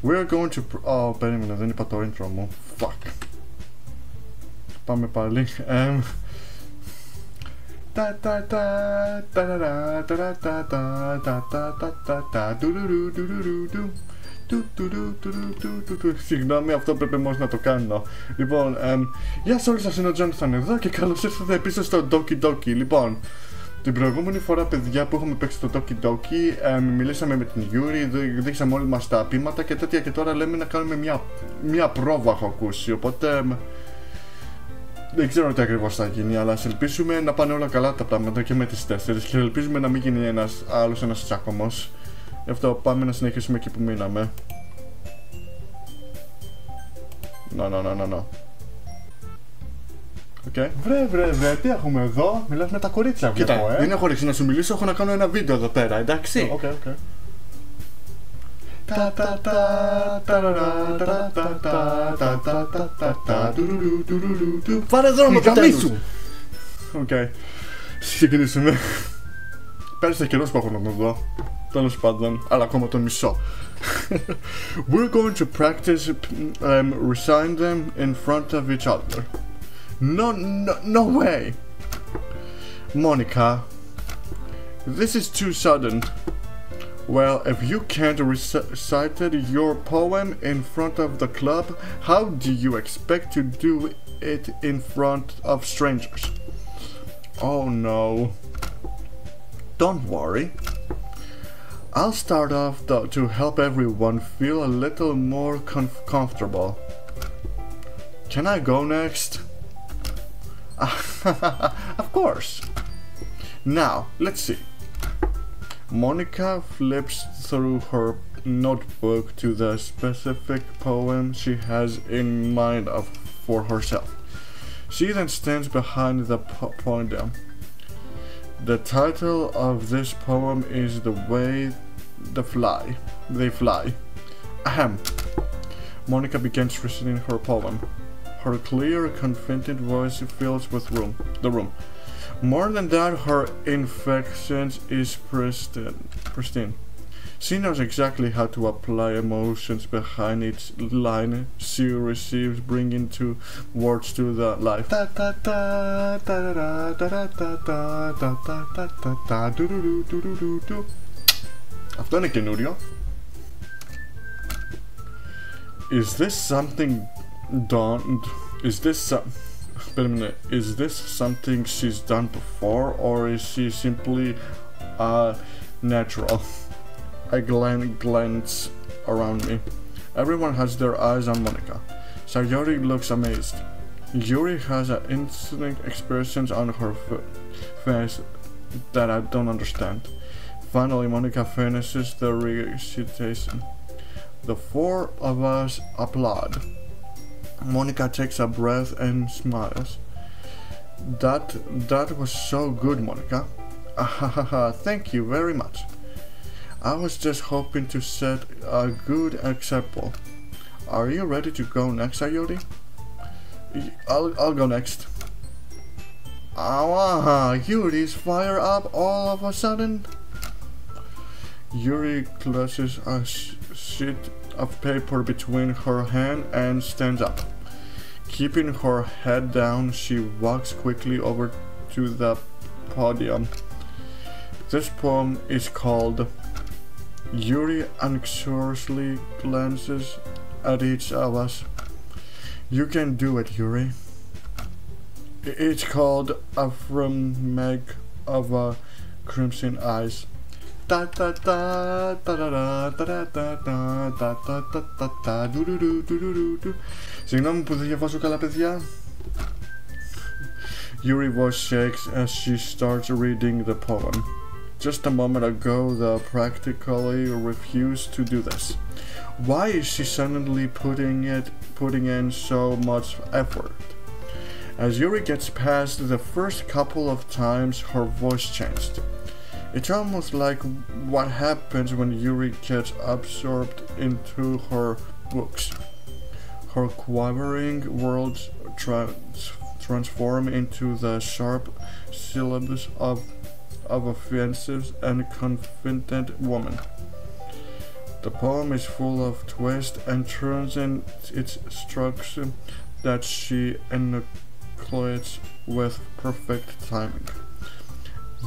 We're going to... περίμενε, δεν είπα το intro μου. Fuck. Πάμε πάλι. Συγγνώμη, αυτό πρέπει όμως να το κάνω. Λοιπόν, γεια σε όλους σας, είναι ο JohnyThan εδώ και καλώς ήρθατε επίσης στο doki. Λοιπόν, την προηγούμενη φορά, παιδιά, που έχουμε παίξει το doki, μιλήσαμε με την Yuri, δείξαμε όλοι μας τα πείματα και τέτοια, και τώρα λέμε να κάνουμε μια πρόβα, έχω ακούσει, οπότε δεν ξέρω τι ακριβώς θα γίνει, αλλά ας ελπίσουμε να πάνε όλα καλά τα πράγματα και με τις 4 και ελπίζουμε να μην γίνει ένας τσάκωμος. Γι' αυτό πάμε να συνεχίσουμε εκεί που μείναμε. No. Okay. Βρε, τι έχουμε εδώ? Μιλάς με τα κορίτσια, βλέπω. Κοίτα, δεν έχω ρίξει να σου μιλήσω, έχω να κάνω ένα βίντεο εδώ πέρα, εντάξει? Okay. Πάρε δρόμο, καμίσου! Οκ, ξεκινήσουμε. Πέρασε καιρός που έχω να τον δω. Τέλος πάντων, αλλά ακόμα τον μισώ. We're going to practice reciting them in front of each other. No way! Monica, this is too sudden. Well, if you can't recite your poem in front of the club, how do you expect to do it in front of strangers? Oh no. Don't worry. I'll start off to help everyone feel a little more comfortable. Can I go next? Of course. Now, let's see. Monica flips through her notebook to the specific poem she has in mind for herself. She then stands behind the podium. The title of this poem is The Way They Fly. Ahem. Monica begins reciting her poem. Her clear, confident voice fills with the room. More than that, her inflection is pristine. She knows exactly how to apply emotions behind each line she receives, bringing two words to the life. Αυτό είναι καινούριο. Is this something done? Is this something she's done before, or is she simply natural? I glance around me. Everyone has their eyes on Monica. Sayori looks amazed. Yuri has an instant expression on her face that I don't understand. Finally, Monica finishes the recitation. The four of us applaud. Monica takes a breath and smiles. That was so good, Monica. Thank you very much. I was just hoping to set a good example. Are you ready to go next, Sayori? I'll go next. Yuri's fire up all of a sudden. Yuri clutches a sheet of paper between her hand and stands up. Keeping her head down, she walks quickly over to the podium. This poem is called... Yuri anxiously glances at each of us. You can do it, Yuri. It's called A Meg of Crimson Eyes. Συγγνώμη που δεν διαβάζω καλά, παιδιά. Yuri's voice shakes as she starts reading the poem. Just a moment ago, they practically refused to do this. Why is she suddenly putting in so much effort? As Yuri gets past the first couple of times, her voice changed. It's almost like what happens when Yuri gets absorbed into her books. Her quivering words transform into the sharp syllables of offensive and confident woman. The poem is full of twists and turns in its structure that she enucleates with perfect timing.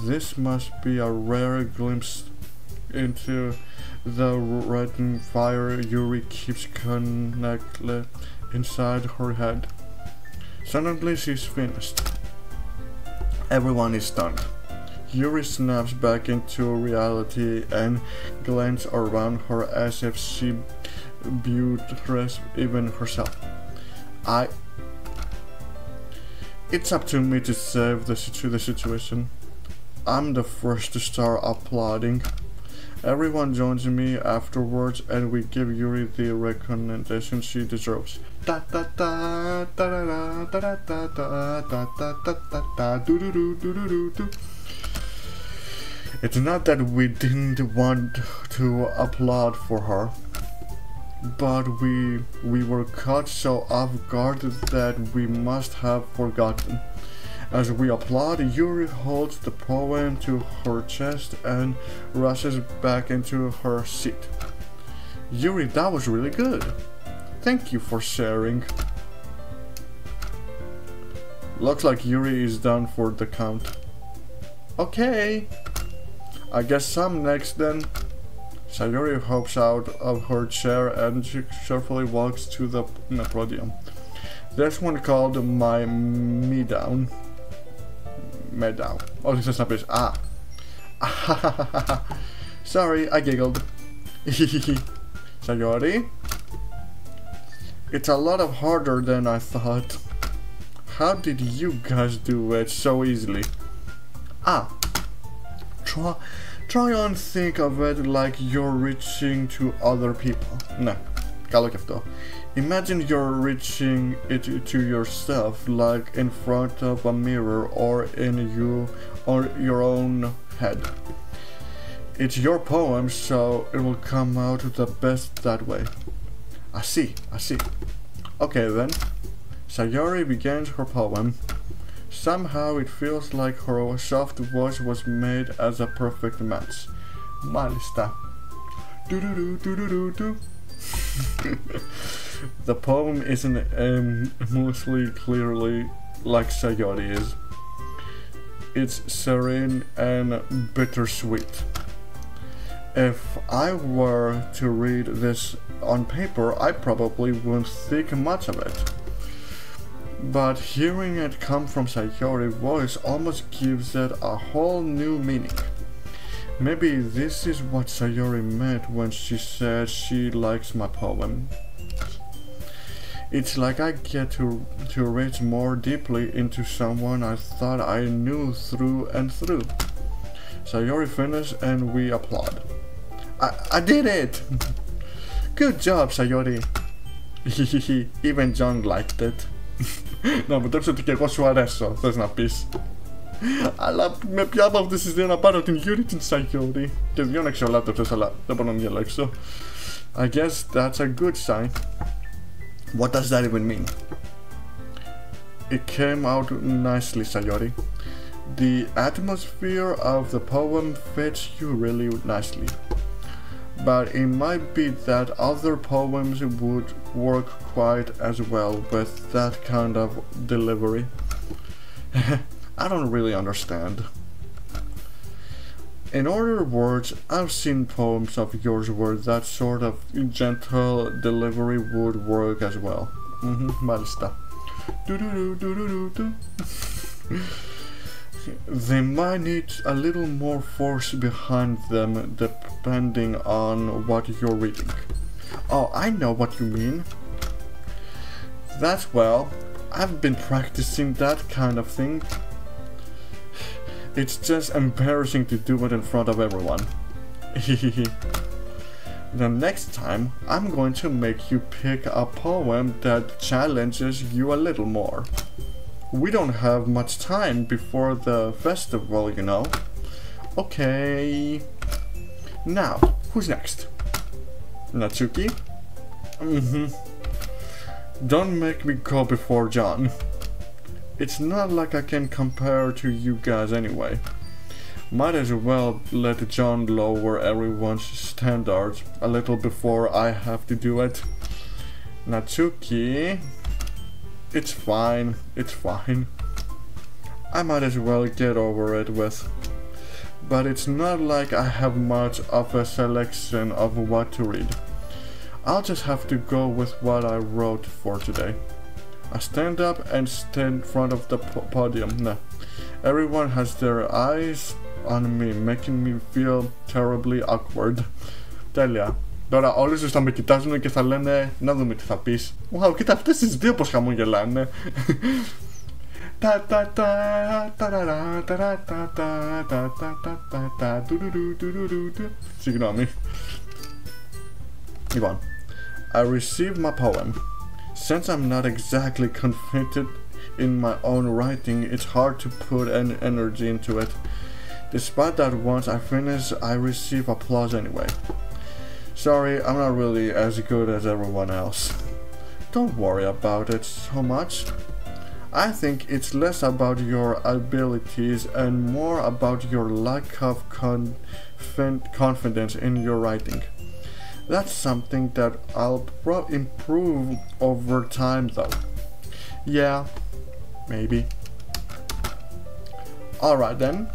This must be a rare glimpse into the written fire Yuri keeps connected inside her head. Suddenly she's finished. Everyone is stunned. Yuri snaps back into reality and glances around her as if she betrays even herself. It's up to me to save the situation. I'm the first to start applauding. Everyone joins me afterwards and we give Yuri the recognition she deserves. Da da da da da da da da da da da da da do do do do do do. It's not that we didn't want to applaud for her, but we were caught so off guard that we must have forgotten. As we applaud, Yuri holds the poem to her chest and rushes back into her seat. Yuri, that was really good. Thank you for sharing. Looks like Yuri is done for the count. Okay, I guess I'm next then. Sayori hops out of her chair and she cheerfully walks to the podium. There's one called my me-down. Me-down. Oh, this is not this. Ah. Sorry, I giggled. Sayori? It's a lot harder than I thought. How did you guys do it so easily? Ah. Try and think of it like you're reaching to other people. Ναι, καλό και αυτό. Imagine you're reaching it to yourself, like in front of a mirror or in you or your own head. It's your poem, so it will come out the best that way. I see. Okay then. Sayori begins her poem. Somehow it feels like her soft voice was made as a perfect match. Μάλιστα. The poem isn't mostly clearly like Sayori is. It's serene and bittersweet. If I were to read this on paper, I probably wouldn't think much of it. But hearing it come from Sayori's voice almost gives it a whole new meaning. Maybe this is what Sayori meant when she said she likes my poem. It's like I get to reach more deeply into someone I thought I knew through and through. Sayori finished and we applaud. I did it! Good job, Sayori! Even John liked it. Να αποτρέψω ότι και εγώ σου αρέσω, θες να πεις. Αλλά με ποια από αυτές τις δύο να πάρω, την Yuri την Sayori? Και δύο να αξιολάπτευτες, αλλά δεν μπορώ να διαλέξω. I guess that's a good sign. What does that even mean? It came out nicely, Sayori. The atmosphere of the poem fits you really nicely. But it might be that other poems would work quite as well with that kind of delivery. I don't really understand. In other words, I've seen poems of yours where that sort of gentle delivery would work as well. Μάλιστα. They might need a little more force behind them depending on what you're reading. Oh, I know what you mean. That's well, I've been practicing that kind of thing. It's just embarrassing to do it in front of everyone. The next time, I'm going to make you pick a poem that challenges you a little more. We don't have much time before the festival, you know. Okay. Now, who's next? Natsuki? Don't make me go before John. It's not like I can compare to you guys anyway. Might as well let John lower everyone's standards a little before I have to do it. Natsuki, it's fine, it's fine. I might as well get over it with. But it's not like I have much of a selection of what to read. I'll just have to go with what I wrote for today. I stand up and stand in front of the podium. Nah. Everyone has their eyes on me, making me feel terribly awkward. Τέλεια. Τώρα όλοι τους θα με κοιτάζουν και θα λένε να δούμε τι θα πεις. Wow, κοίτα αυτές τις δύο πως χαμογελάνε. Συγγνώμη. Λοιπόν, I received my poem. Since I'm not exactly confident in my own writing, it's hard to put any energy into it. Despite that, once I finish, I receive applause anyway. Sorry, I'm not really as good as everyone else. Don't worry about it so much. I think it's less about your abilities and more about your lack of confidence in your writing. That's something that I'll improve over time though. Yeah, maybe. Alright then.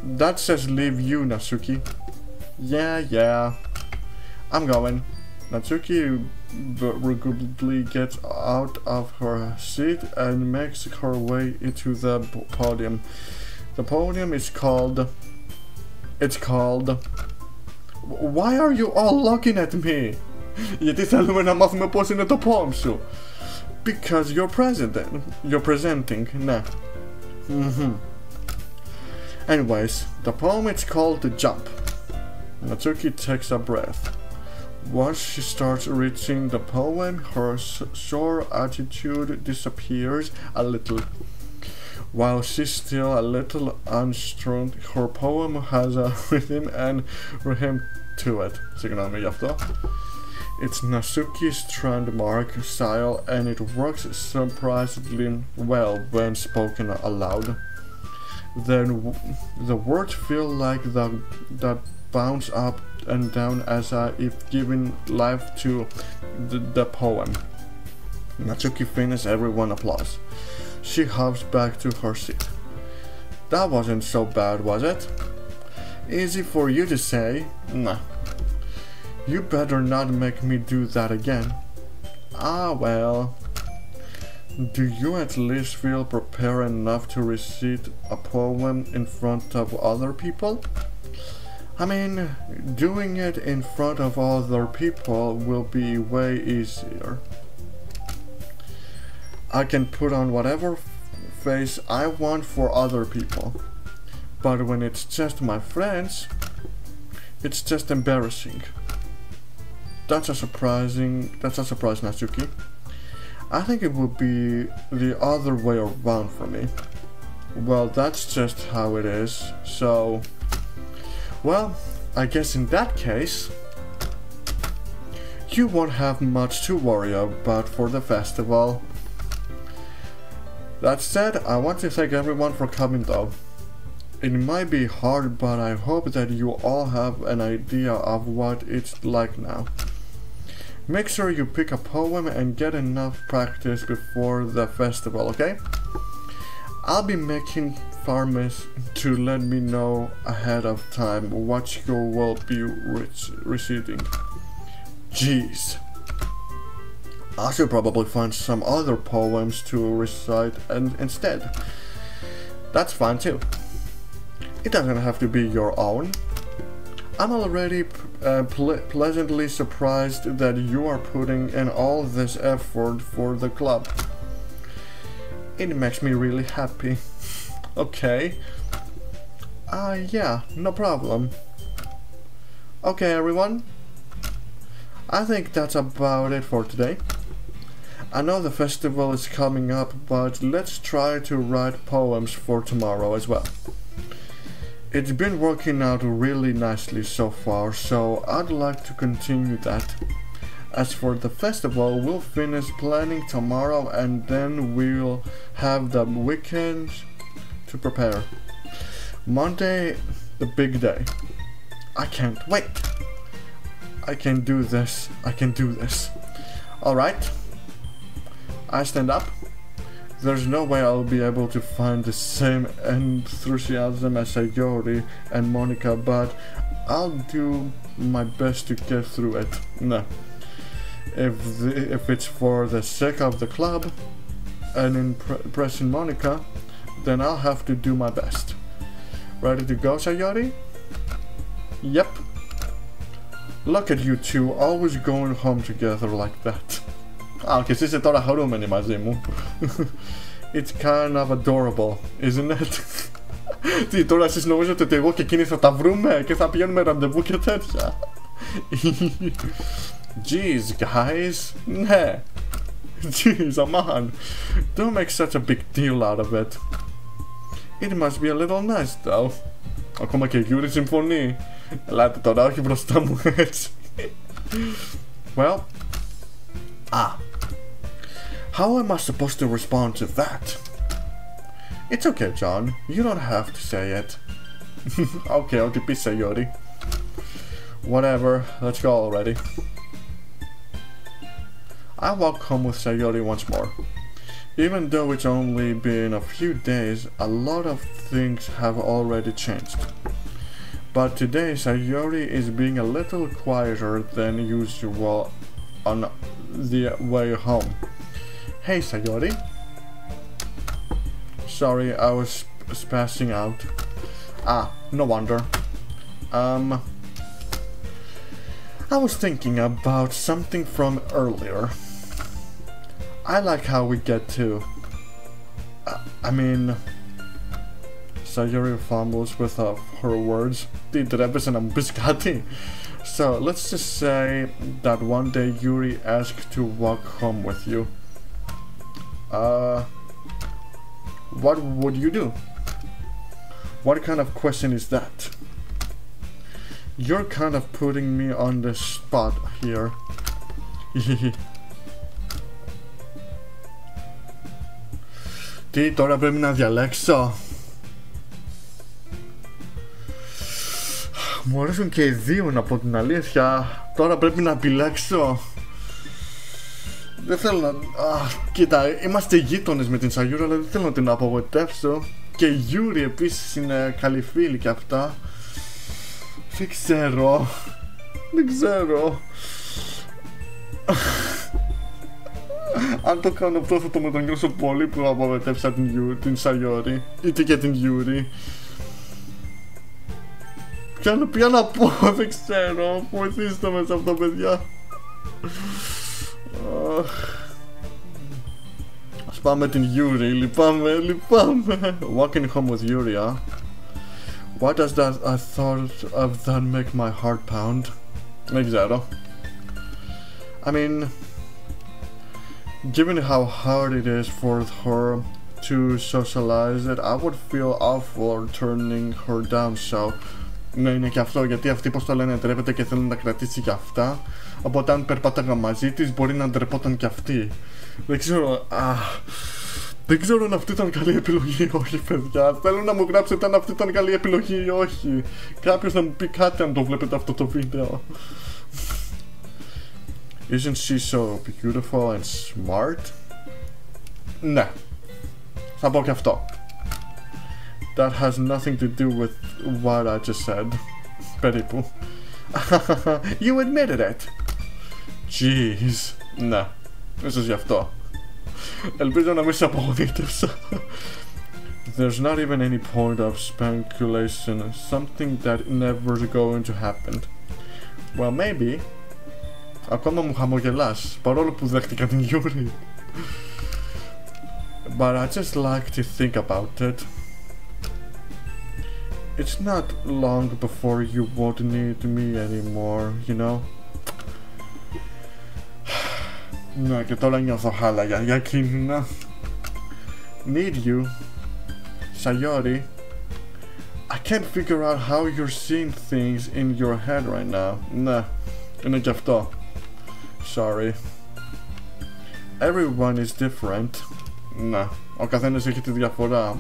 That says leave you, Natsuki. Yeah. I'm going. Natsuki regretfully gets out of her seat and makes her way into the podium. The podium is called... It's called... Why are you all looking at me? Γιατί θέλουμε να μάθουμε πώς είναι το poem σου. Because you're presenting. Ναι. Anyways, the poem is called The Jump. Natsuki takes a breath. Once she starts reading the poem, her sore attitude disappears a little. While she's still a little unstrung, her poem has a rhythm and rhythm to it. Συγγνώμη γι' αυτό. It's Natsuki's trademark style and it works surprisingly well when spoken aloud. Then the words feel like that bounce up and down as if giving life to the poem. Natsuki finishes, everyone applauds. She hops back to her seat. That wasn't so bad, was it? Easy for you to say. Nah. You better not make me do that again. Ah well. Do you at least feel prepared enough to recite a poem in front of other people? I mean, doing it in front of other people will be way easier. I can put on whatever face I want for other people. But when it's just my friends, it's just embarrassing. That's a surprise, Natsuki. I think it would be the other way around for me. Well, that's just how it is, so... Well, I guess in that case, you won't have much to worry about for the festival. That said, I want to thank everyone for coming though. It might be hard, but I hope that you all have an idea of what it's like now. Make sure you pick a poem and get enough practice before the festival, okay? I'll be making farmers to let me know ahead of time what you will be reciting. Jeez. I should probably find some other poems to recite instead. That's fine too. It doesn't have to be your own. I'm already pleasantly surprised that you are putting in all this effort for the club. It makes me really happy. Okay. Yeah, no problem. Okay, everyone. I think that's about it for today. I know the festival is coming up, but let's try to write poems for tomorrow as well. It's been working out really nicely so far, so I'd like to continue that. As for the festival, we'll finish planning tomorrow and then we'll have the weekend to prepare. Monday, the big day. I can't wait. I can do this. I can do this. Alright. I stand up. There's no way I'll be able to find the same enthusiasm as Sayori and Monica, but I'll do my best to get through it. No. If it's for the sake of the club and impressing Monica, then I'll have to do my best. Ready to go, Sayori? Yep. Look at you two, always going home together like that. Και εσύ είσαι τώρα χαρούμενη μαζί μου. It's kind of adorable, isn't it? Τι, τώρα εσείς νομίζετε ότι εγώ και εκείνοι θα τα βρούμε και θα πηγαίνουμε ραντεβού και τέτοια? Jeez, guys. Ναι. Jeez, aman. Don't make such a big deal out of it. It must be a little nice, though. Ακόμα και η Yuri συμφωνεί. Ελάτε τώρα, όχι μπροστά μου έτσι. Well. How am I supposed to respond to that? It's okay, John. You don't have to say it. Okay, ό,τι πεις, Sayori. Whatever. Let's go already. I walk home with Sayori once more. Even though it's only been a few days, a lot of things have already changed. But today, Sayori is being a little quieter than usual on the way home. Hey, Sayori. Sorry, I was passing out. No wonder. I was thinking about something from earlier. I like how we get to... Sayori fumbles with her words. Τι τρέπεσαι να μου πεις κάτι? So, let's just say that one day Yuri asked to walk home with you. What would you do? What kind of question is that? You're kind of putting me on the spot here. Τι, τώρα πρέπει να διαλέξω? Μου αρέσουν και οι δύο, να πω την αλήθεια. Τώρα πρέπει να επιλέξω. Δεν θέλω να... κοίτα, είμαστε γείτονες με την Sayori, αλλά δεν θέλω να την απογοητεύσω. Και η Yuri επίσης είναι καλή φίλη και αυτά. Δεν ξέρω. Αν το κάνω αυτό θα το μετανιώσω πολύ που απογοητεύσα την Sayori. Είτε και την Yuri. Ποια να πω, δεν ξέρω. Βοηθήστε με σε αυτό, παιδιά. Ας πάμε την Yuri. Λυπάμαι. Walking home with Yuri, Why does that I thought of that make my heart pound? Δεν ξέρω. I mean, given how hard it is for her to socialize it, I would feel awful turning her down, so... Ναι, είναι και αυτό, γιατί αυτή, πως το λένε, ντρέπεται και θέλει να τα κρατήσει και αυτά. Οπότε αν περπάταγα μαζί της, μπορεί να ντρεπόταν και αυτή. Δεν ξέρω, δεν ξέρω αν αυτή ήταν καλή επιλογή ή όχι, παιδιά. Θέλω να μου γράψετε αν αυτή ήταν καλή επιλογή ή όχι. Κάποιος να μου πει κάτι αν το βλέπετε αυτό το βίντεο. Isn't she so beautiful and smart? Ναι. Θα πω και αυτό. That has nothing to do with what I just said. Περίπου. You admitted it. Jeez. Ναι. Ίσως γι' αυτό. Ελπίζω να μην σε απογοήτευσα. There's not even any point of speculation. Something that never going to happen. Well, maybe. Ακόμα μου χαμογελάς, παρόλο που δέχτηκα την Yuri. But I just like to think about it. It's not long before you won't need me anymore, you know. Ναι, και τώρα νιώθω χάλαγα για εκείνα. Need you, Sayori. I can't figure out how you're seeing things in your head right now. Ναι, είναι και αυτό. Sorry. Everyone is different. Ναι, ο καθένας έχει τη διαφορά.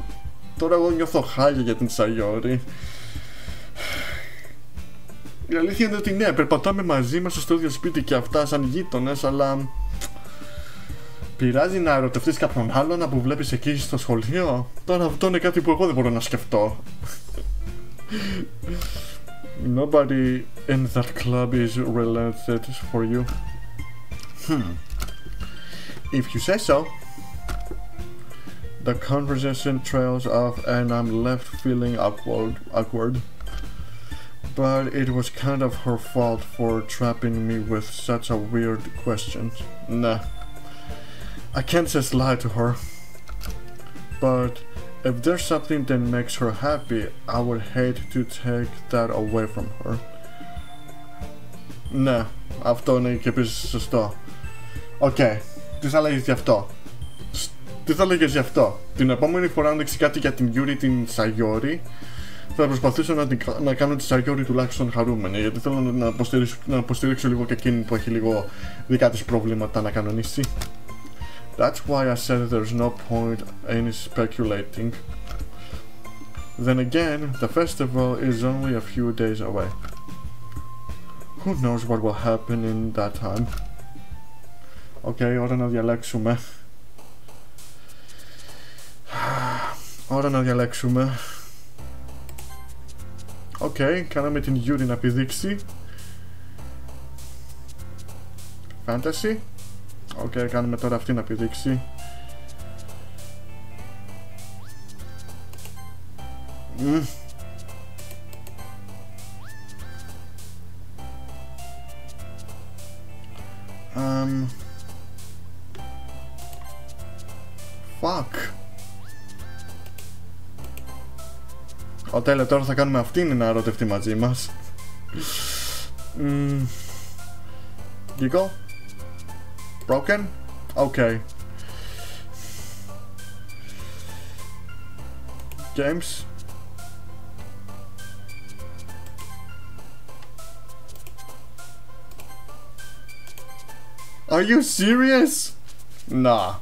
Τώρα εγώ νιώθω χάλια για την sayori. Η αλήθεια είναι ότι ναι, περπατάμε μαζί μας στο ίδιο σπίτι και αυτά σαν γείτονες, αλλά πειράζει να ερωτευτείς κάποιον άλλον που βλέπεις εκεί στο σχολείο? Τώρα αυτό είναι κάτι που εγώ δεν μπορώ να σκεφτώ. Nobody in that club is related for you. If you say so. The conversation trails off and I'm left feeling awkward. But it was kind of her fault for trapping me with such a weird question. Nah. I can't just lie to her. But if there's something that makes her happy, I would hate to take that away from her. Ναι, αυτό είναι και επίσης σωστό. Οκ, τι θα λέγεις γι' αυτό? Τι θα λέγεις γι' αυτό? Την επόμενη φορά αν δείξει κάτι για την Yuri την sayori, θα προσπαθήσω να κάνω τη sayori τουλάχιστον χαρούμενη, γιατί θέλω να υποστηρίξω λίγο και εκείνη που έχει λίγο δικά της προβλήματα να κανονίσει. That's why I said there's no point in speculating. Then again, the festival is only a few days away. Who knows what will happen in that time. Ώρα να διαλέξουμε. Ώρα να διαλέξουμε. Κάναμε την Yuri να πηδήξει. Fantasy. Κάνουμε τώρα αυτή να πηδήξει. Fuck. Τέλεια, τώρα θα κάνουμε αυτήν να ερωτευτεί μαζί μας. Giggle. Broken? Okay. James? Are you serious? Nah.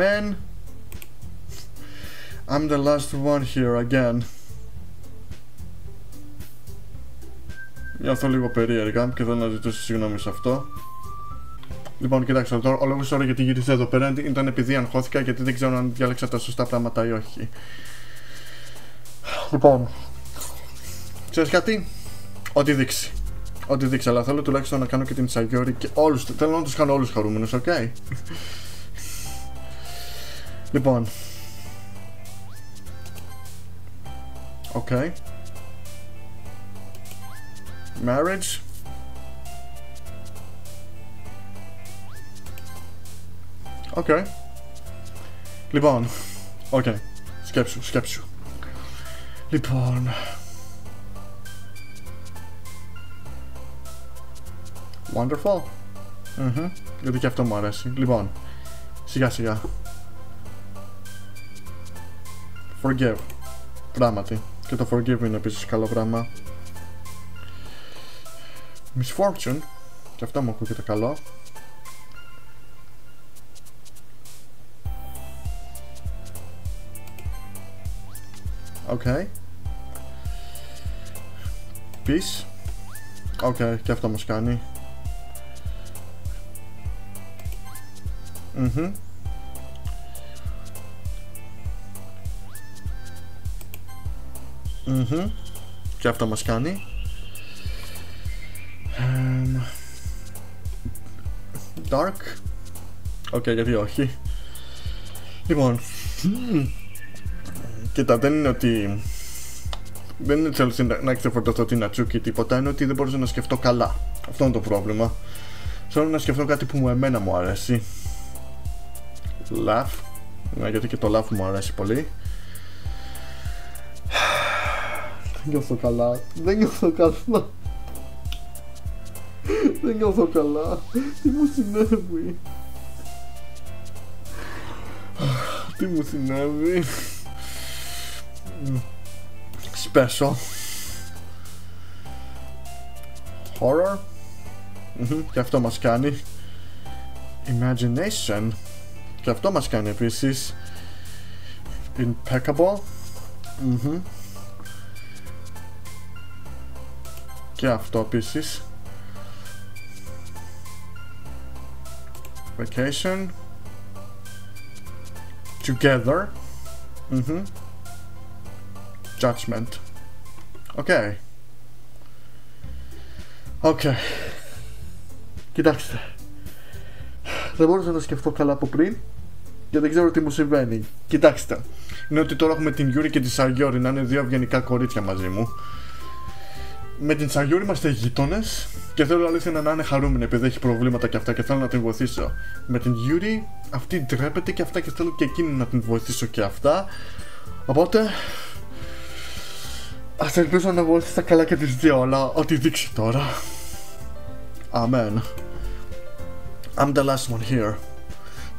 Man, I'm the last one here again. Νιώθω λίγο περίεργα και θέλω να ζητήσω συγγνώμη σε αυτό. Λοιπόν, κοιτάξτε, ο λόγος τώρα γιατί γύρισα εδώ πέρα ήταν επειδή αγχώθηκα, γιατί δεν ξέρω αν διάλεξα τα σωστά πράγματα ή όχι. Λοιπόν, ξέρεις κάτι? Ό,τι δείξει. Ό,τι δείξει, αλλά θέλω τουλάχιστον να κάνω και την sayori και όλους. Θέλω να τους κάνω όλους χαρούμενους, ok? Λοιπόν. Marriage. Λοιπόν. Σκέψου. Λοιπόν. Wonderful. Γιατί και αυτό μου αρέσει. Λοιπόν. Σιγά. Forgive. Πράγματι. Και το forgive είναι επίσης καλό πράγμα. Misfortune. Και αυτό μου ακούγεται καλό. Peace. Και αυτό μας κάνει. Και αυτό μας κάνει. Dark. Γιατί όχι. Λοιπόν. Κοίτα, δεν είναι ότι δεν είναι θέλω να ξεφορτωθώ την ατσούκι τίποτα. Είναι ότι δεν μπορούσα να σκεφτώ καλά. Αυτό είναι το πρόβλημα. Θέλω να σκεφτώ κάτι που εμένα μου αρέσει. Laugh. Γιατί και το laugh μου αρέσει πολύ. Δεν νιώθω καλά. Δεν νιώθω καλά. Τι μου συνέβη? Τι μου συνέβη? Special horror. Και αυτό μας κάνει. Imagination. Και αυτό μας κάνει επίσης. Impeccable. Και αυτό επίσης. Vacation. Together. Judgment. Okay. Okay. Κοιτάξτε. Δεν μπορούσα να το σκεφτώ καλά από πριν και δεν ξέρω τι μου συμβαίνει. Κοιτάξτε. Είναι ότι τώρα έχουμε την Yuri και τη Sayori να είναι δύο ευγενικά κορίτσια μαζί μου. Με την Sayori είμαστε γείτονες και θέλω αλήθεια να είναι χαρούμενη επειδή έχει προβλήματα και αυτά και θέλω να την βοηθήσω. Με την Yuri αυτή ντρέπεται και αυτά και θέλω και εκείνη να την βοηθήσω και αυτά. Οπότε ας ελπίζω να βοηθήσω καλά και τις δύο, αλλά ό,τι δείξει τώρα. Amen. I'm the last one here.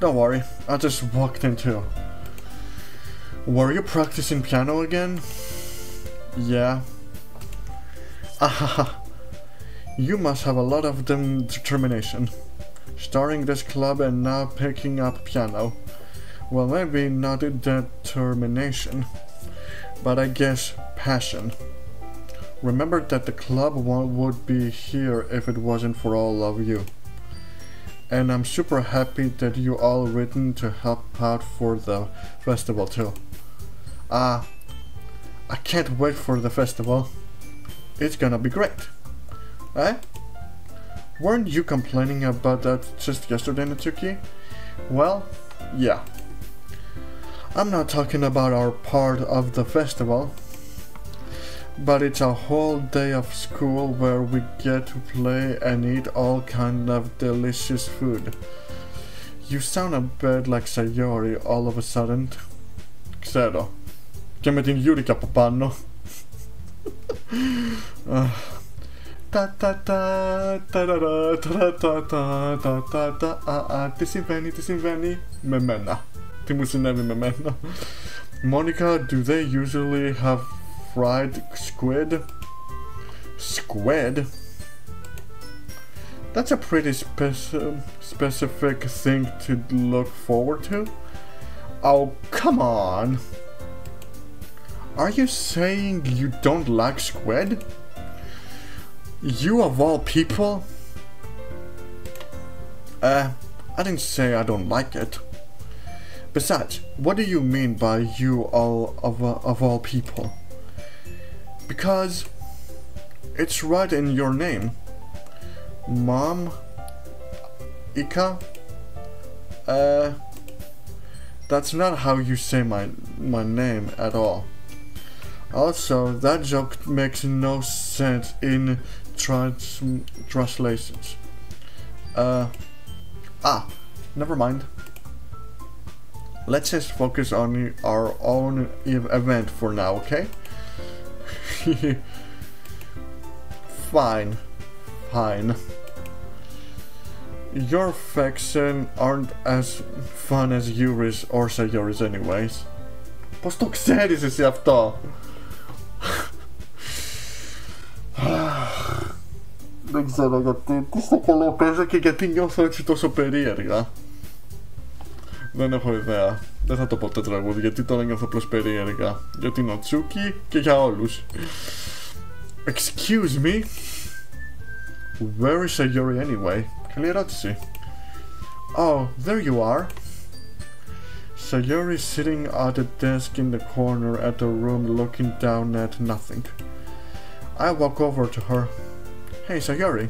Don't worry, I just walked in too. Were you practicing piano again? Yeah. Ahaha. You must have a lot of determination. Starting this club and now picking up piano. Well, maybe not determination, but I guess passion. Remember that the club would be here if it wasn't for all of you. And I'm super happy that you all written to help out for the festival too. I can't wait for the festival. It's gonna be great. Eh? Weren't you complaining about that just yesterday, Natsuki? Well, yeah. I'm not talking about our part of the festival, but it's a whole day of school where we get to play and eat all kind of delicious food. You sound a bit like Sayori all of a sudden. Ξερω. Και με την Yuri και από πάνω. Τι συμβαίνει με μένα? Τι μου συνέβη με μένα? Monica, do they usually have fried squid? Squid? That's a pretty specific thing to look forward to. Oh, come on. Are you saying you don't like squid? You of all people? I didn't say I don't like it. Besides, what do you mean by you all of all people? Because it's right in your name. Mom, Ika. That's not how you say my name at all. Also, that joke makes no sense in translations. Never mind. Let's just focus on our own event for now, okay? Fine. Your fiction aren't as fun as Yuri's or Sayori's anyways. Πώς το ξέρεις εσύ αυτό? Δεν ξέρω γιατί. Τι στο καλό παίζω και γιατί νιώθω έτσι τόσο περίεργα. Δεν έχω ιδέα. Δεν θα το πω το τραγούδι γιατί τώρα νιώθω απλώς περίεργα. Για την Natsuki και για όλους. Excuse me. Where is Sayori anyway? Καλή ερώτηση. Oh, there you are. Sayori sitting at a desk in the corner at the room looking down at nothing. I walk over to her. Hey Sayori.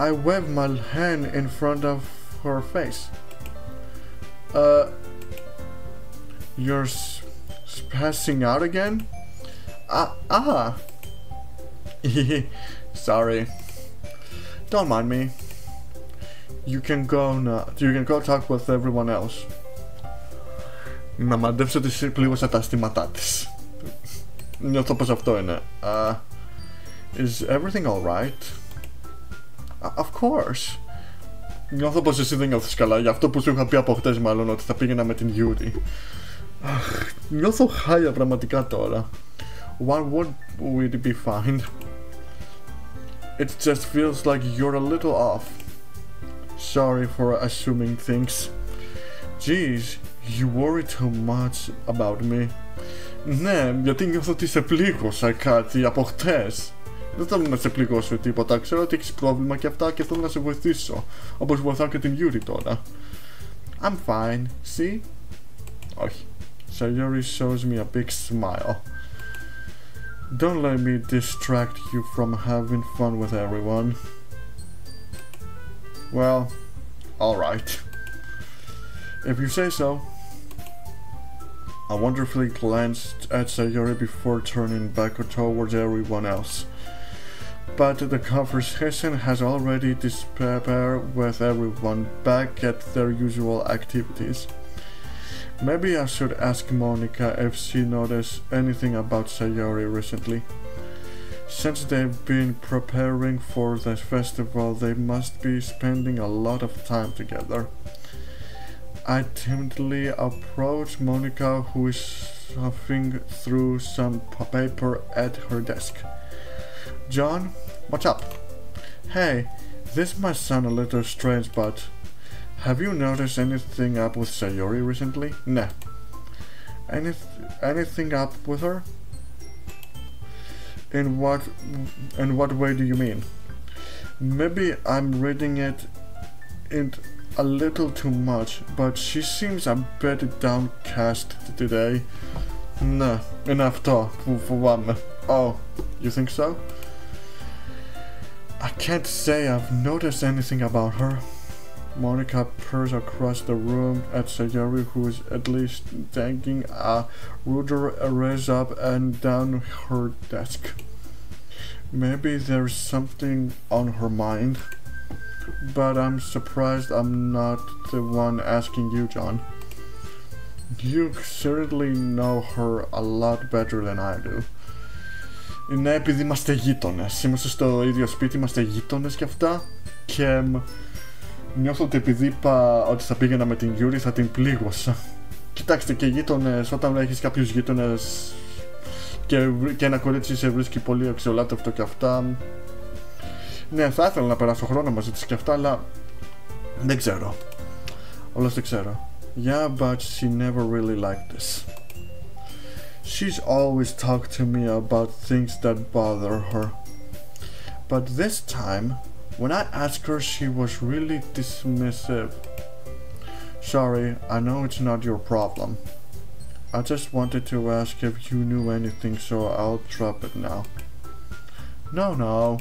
I wave my hand in front of her face. You're passing out again? Sorry. Don't mind me. You can go now. You can go talk with everyone else. Να μαντέψω ότι πλήγωσα τα αισθήματά της. Νιώθω πως αυτό είναι. Is everything alright? Of course. Νιώθω πως εσύ δεν νιώθεις καλά, γι' αυτό που σου είχα πει από χτες μάλλον ότι θα πήγαινα με την Yuri. Νιώθω χάλια πραγματικά τώρα. Why would it be fine? It just feels like you're a little off. Sorry for assuming things. Jeez, you worry too much about me. Ναι, γιατί νιώθω ότι σε πλήγωσα κάτι από χτες. Δεν θέλω να σε πληγώσω τίποτα, ξέρω ότι έχεις πρόβλημα και αυτά και θέλω να σε βοηθήσω. Όπως βοηθάω και την Yuri τώρα. I'm fine, see? Όχι. Sayori shows me a big smile. Don't let me distract you from having fun with everyone. Well, alright. If you say so. I wonderfully glanced at Sayori before turning back towards everyone else. But the conversation has already disappeared with everyone back at their usual activities. Maybe I should ask Monica if she noticed anything about Sayori recently. Since they've been preparing for the festival, they must be spending a lot of time together. I timidly approach Monica, who is huffing through some paper at her desk. John, what's up? Hey, this might sound a little strange, but have you noticed anything up with Sayori recently? Nah. Anything up with her? In what way do you mean? Maybe I'm reading it in a little too much, but she seems a bit downcast today. Nah, είναι αυτό που φοβάμαι. Oh, you think so? I can't say I've noticed anything about her. Monica peers across the room at Sayori, who is at least taking a ruler erase up and down her desk. Maybe there's something on her mind. But I'm surprised I'm not the one asking you, John. You certainly know her a lot better than I do. Είναι επειδή είμαστε γείτονες. Είμαστε στο ίδιο σπίτι, είμαστε γείτονες και αυτά. Και νιώθω ότι επειδή είπα ότι θα πήγαινα με την Yuri θα την πλήγωσα. Κοιτάξτε, και γείτονες, όταν έχεις κάποιους γείτονες και ένα κορίτσι σε βρίσκει πολύ αξιολάτευτο και αυτά. Ναι, θα ήθελα να περάσω χρόνο μαζί της και αυτά, αλλά δεν ξέρω. Όλος δεν ξέρω. Yeah, but she never really liked this. She's always talked to me about things that bother her. But this time, when I asked her, she was really dismissive. Sorry, I know it's not your problem. I just wanted to ask if you knew anything, so I'll drop it now. No.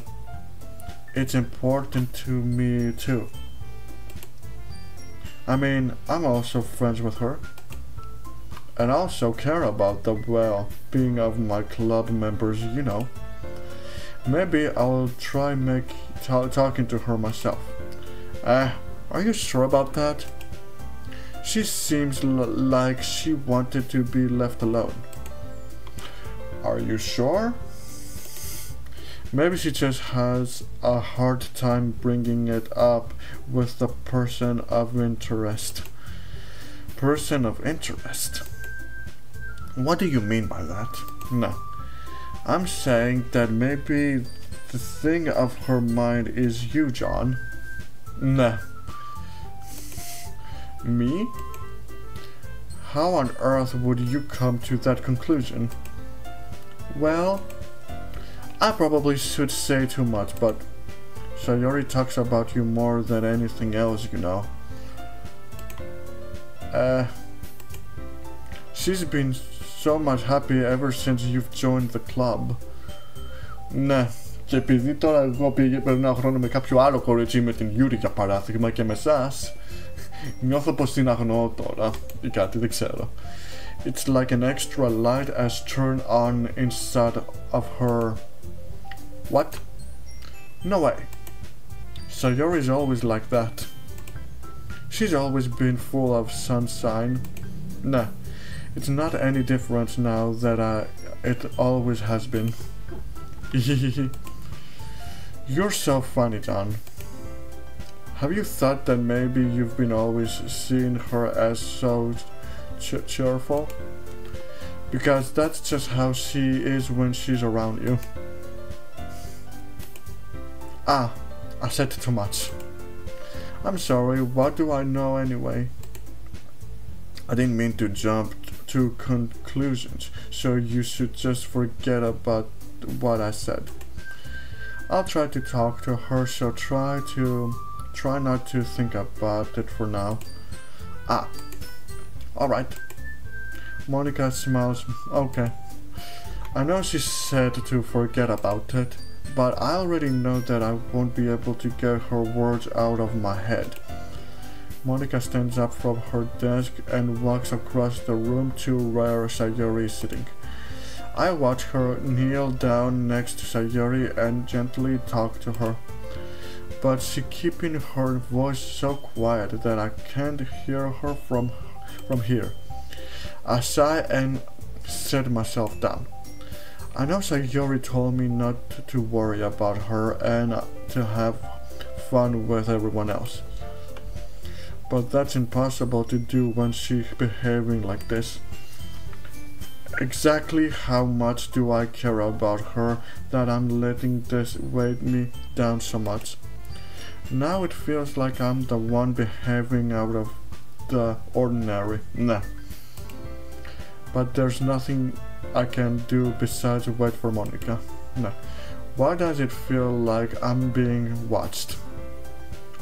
It's important to me too. I mean, I'm also friends with her. And also care about the well-being of my club members, you know. Maybe I'll try talking to her myself. Are you sure about that? She seems like she wanted to be left alone. Are you sure? Maybe she just has a hard time bringing it up with the person of interest. Person of interest? What do you mean by that? No. I'm saying that maybe the thing of her mind is you, John. Nah. Me? How on earth would you come to that conclusion? Well, I probably should say too much, but Sayori talks about you more than anything else, you know. She's been so much happy ever since you've joined the club. Ναι, και επειδή τώρα εγώ περνάω χρόνο με κάποιο άλλο κορίτσι, με την Yuri για παράδειγμα και με εσάς, νιώθω πως την αγνοώ τώρα ή κάτι, δεν ξέρω. It's like an extra light has turned on inside of her. What? No way. Sayori's always like that. She's always been full of sunshine. Nah, it's not any different now that it always has been. You're so funny, John. Have you thought that maybe you've been always seeing her as so cheerful? Because that's just how she is when she's around you. Ah, I said too much. I'm sorry, what do I know anyway? I didn't mean to jump to conclusions, so you should just forget about what I said. I'll try to talk to her, so try not to think about it for now. Ah, alright. Monica smiles. Okay. I know she said to forget about it, but I already know that I won't be able to get her words out of my head. Monica stands up from her desk and walks across the room to where Sayori is sitting. I watch her kneel down next to Sayori and gently talk to her, but she's keeping her voice so quiet that I can't hear her from here. I sigh and set myself down. I know Sayori told me not to worry about her and to have fun with everyone else, but that's impossible to do when she's behaving like this. Exactly how much do I care about her that I'm letting this weigh me down so much? Now it feels like I'm the one behaving out of the ordinary. Nah. But there's nothing I can do besides wait for Monica. Nah. Why does it feel like I'm being watched?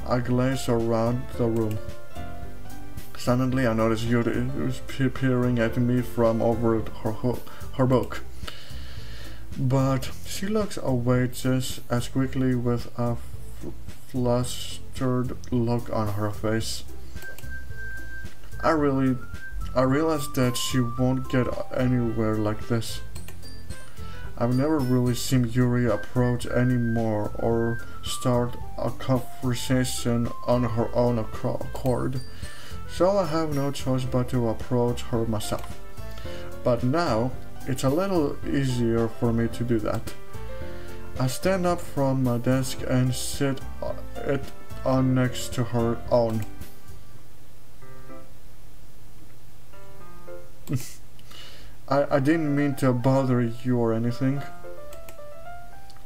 I glaze around the room. Suddenly I notice Yuri is peering at me from over her book. But she looks away just as quickly with a flustered look on her face. I realize that she won't get anywhere like this. I've never really seen Yuri approach anymore or start a conversation on her own accord, so I have no choice but to approach her myself. But now, it's a little easier for me to do that. I stand up from my desk and sit it on next to her own. I didn't mean to bother you or anything.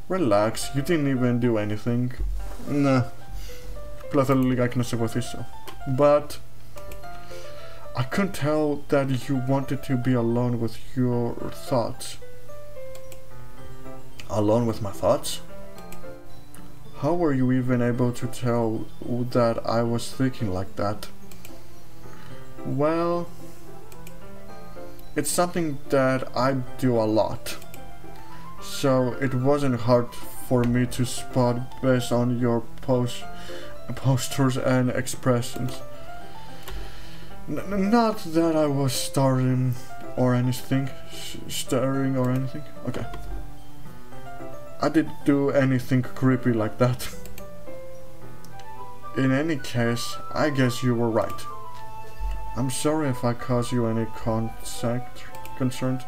Relax, you didn't even do anything. Nah. Απλά θέλω λιγάκι να σε βοηθήσω. But I couldn't tell that you wanted to be alone with your thoughts. Alone with my thoughts? How were you even able to tell that I was thinking like that? Well, it's something that I do a lot, so it wasn't hard for me to spot based on your postures and expressions. Not that I was staring or anything. Okay. I didn't do anything creepy like that. In any case, I guess you were right. I'm sorry if I caused you any concern.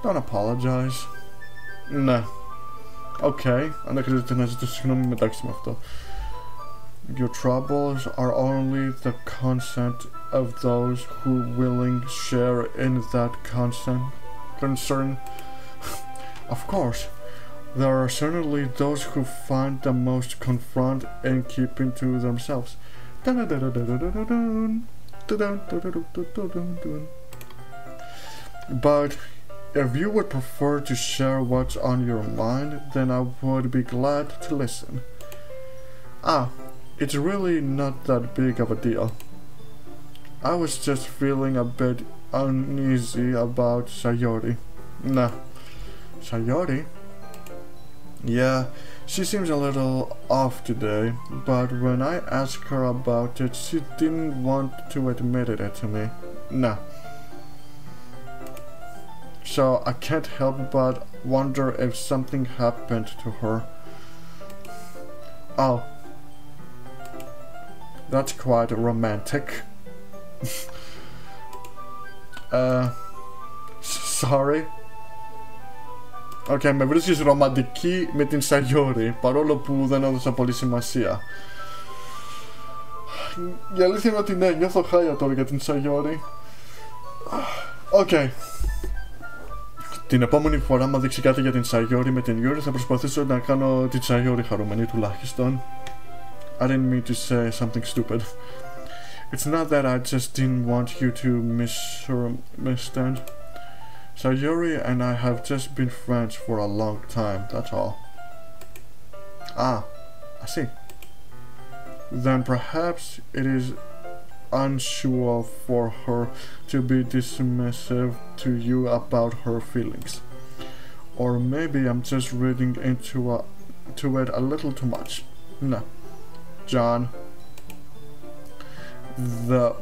Don't apologize. Nah. Okay. Αν δεν χρειάζεται να ζητήσω συγγνώμη μεταξύ με αυτό. Your troubles are only the consent of those who willing share in that concern. Of course, there are certainly those who find the most confront in keeping to themselves. But if you would prefer to share what's on your mind, then I would be glad to listen. Ah, it's really not that big of a deal. I was just feeling a bit uneasy about Sayori. Nah. Sayori? Yeah, she seems a little off today, but when I asked her about it, she didn't want to admit it to me. Nah. So I can't help but wonder if something happened to her. Oh. That's quite romantic. Sorry. Okay, με βρίσκεις ρομαντική με την sayori, παρόλο που δεν έδωσα πολύ σημασία. Η αλήθεια είναι ότι ναι, νιώθω χάλια τώρα για την sayori. Okay. Την επόμενη φορά, άμα δείξει κάτι για την sayori με την yuri, θα προσπαθήσω να κάνω την sayori χαρούμενη τουλάχιστον. I didn't mean to say something stupid. It's not that I just didn't want you to misunderstand. Sayori and I have just been friends for a long time, that's all. Ah, I see. Then perhaps it is unusual for her to be dismissive to you about her feelings. Or maybe I'm just reading into it a little too much. No. John, the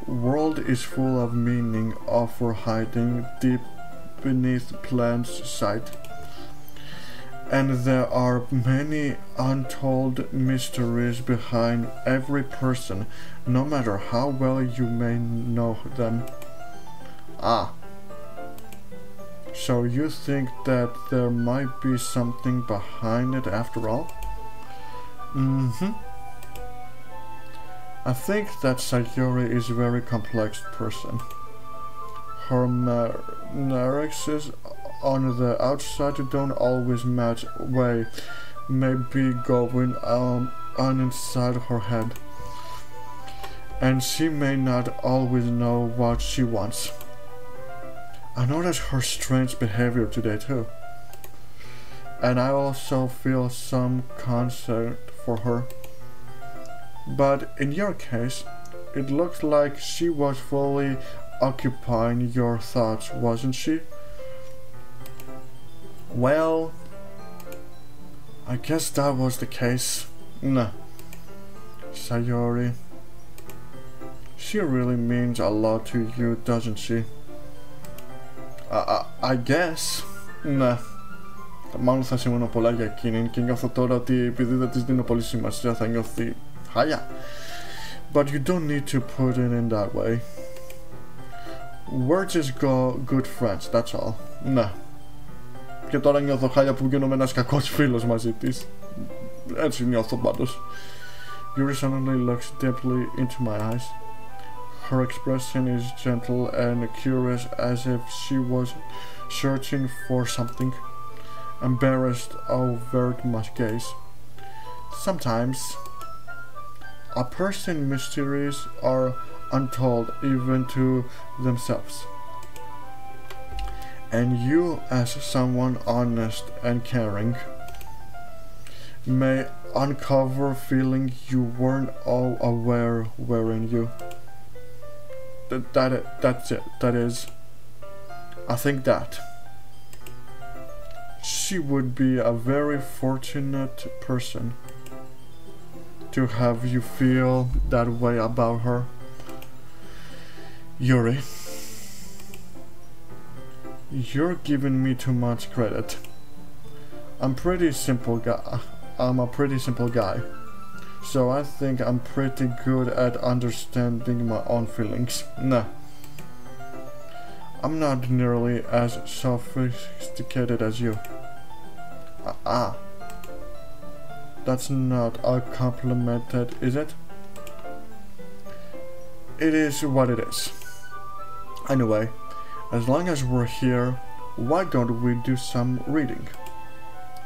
world is full of meaning often hiding deep beneath plain sight. And there are many untold mysteries behind every person, no matter how well you may know them. Ah. So you think that there might be something behind it after all? Mm-hmm. I think that Sayori is a very complex person. Her mannerisms on the outside don't always match way may be going on inside her head, and she may not always know what she wants. I noticed her strange behavior today too, and I also feel some concern for her. But in your case, it looks like she was fully occupying your thoughts, wasn't she? Well, I guess that was the case. Nah. Sayori, she really means a lot to you, doesn't she? I guess. Nah. Μάλλον θα σημαίνω πολλά για εκείνη και νιώθω τώρα ότι επειδή δεν της δίνω πολύ σημασία θα νιώθει χάλια. But you don't need to put it in that way. We're just good friends, that's all. Ναι. Και τώρα νιώθω χάλια που γίνομαι ένας κακός φίλος μαζί της. Έτσι νιώθω πάντως. Yuri suddenly looks deeply into my eyes. Her expression is gentle and curious, as if she was searching for something. Embarrassed over my gaze. Sometimes a person's mysteries are untold even to themselves. And you, as someone honest and caring, may uncover feelings you weren't all aware were in you. That's it. That is, I think that she would be a very fortunate person to have you feel that way about her. Yuri, you're giving me too much credit. I'm a pretty simple guy, so I think I'm pretty good at understanding my own feelings. Nah. I'm not nearly as sophisticated as you. That's not a compliment, is it? It is what it is. Anyway, as long as we're here, why don't we do some reading?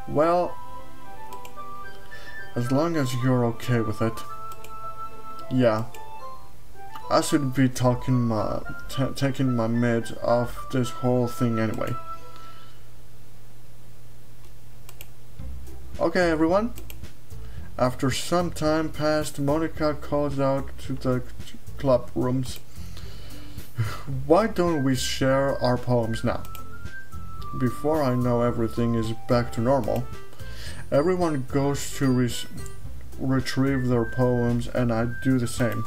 Well, as long as you're okay with it. Yeah. I should be taking my meds off this whole thing anyway. Okay, everyone. After some time passed, Monica calls out to the club rooms. Why don't we share our poems now? Before I know everything is back to normal, everyone goes to retrieve their poems, and I do the same.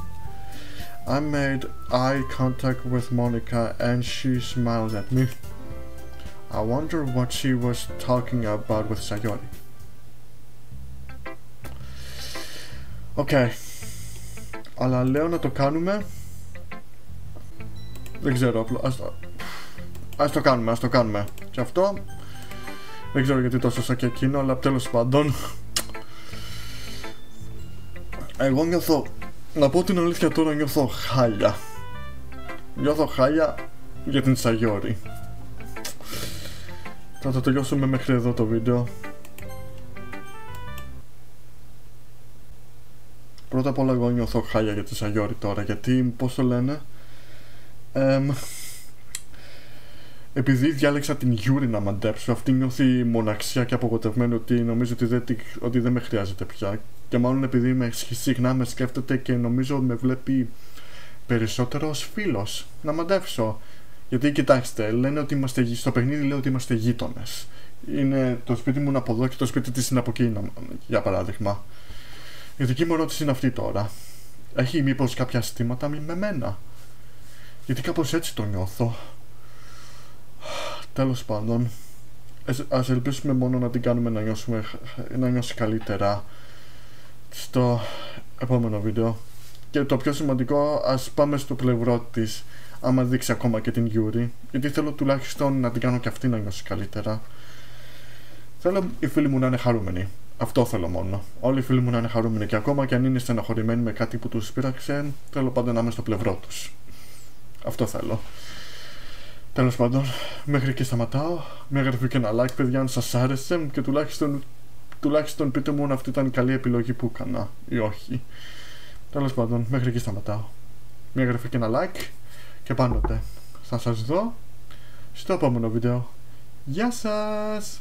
I made eye contact with Monica and she smiles at me. I wonder what she was talking about with Sayori. Okay. Αλλά λέω να το κάνουμε. Δεν ξέρω, ας το κάνουμε. Και αυτό Δεν ξέρω γιατί το σώσα και εκείνο, αλλά τέλος πάντων. Εγώ νιώθω, να πω την αλήθεια τώρα, νιώθω χάλια. Νιώθω χάλια για την sayori. Θα το τελειώσουμε μέχρι εδώ το βίντεο. Πρώτα απ' όλα εγώ νιώθω χάλια για τη sayori τώρα, γιατί πώς το λένε, επειδή διάλεξα την yuri να μαντέψω, αυτή νιώθει μοναξιά και απογοητευμένη ότι νομίζω ότι δεν με χρειάζεται πια. Και μάλλον επειδή συχνά με σκέφτεται και νομίζω με βλέπει περισσότερο ως φίλος να μαντέψω. Γιατί κοιτάξτε, λένε ότι είμαστε, στο παιχνίδι λέει ότι είμαστε γείτονες. Είναι το σπίτι μου είναι από εδώ και το σπίτι της είναι από εκεί, για παράδειγμα. Η δική μου ερώτηση είναι αυτή τώρα. Έχει μήπως κάποια αισθήματα με μένα? Γιατί κάπως έτσι το νιώθω. Τέλος πάντων, ας ελπίσουμε μόνο να την κάνουμε να νιώσει καλύτερα στο επόμενο βίντεο. Και το πιο σημαντικό, ας πάμε στο πλευρό της, άμα δείξει ακόμα και την yuri, γιατί θέλω τουλάχιστον να την κάνω και αυτή να νιώσει καλύτερα. Θέλω οι φίλοι μου να είναι χαρούμενοι. Αυτό θέλω μόνο. Όλοι οι φίλοι μου να είναι χαρούμενοι, και ακόμα και αν είναι στεναχωρημένοι με κάτι που τους πείραξε, θέλω πάντα να είμαι στο πλευρό τους. Αυτό θέλω. Τέλος πάντων, μέχρι εκεί σταματάω. Μια εγγραφή και ένα like, παιδιά, αν σας άρεσε, και τουλάχιστον πείτε μου αν αυτή ήταν η καλή επιλογή που έκανα ή όχι. Τέλος πάντων, μέχρι εκεί σταματάω. Μια εγγραφή και ένα like, και πάντοτε θα σας δω στο επόμενο βίντεο. Γεια σας!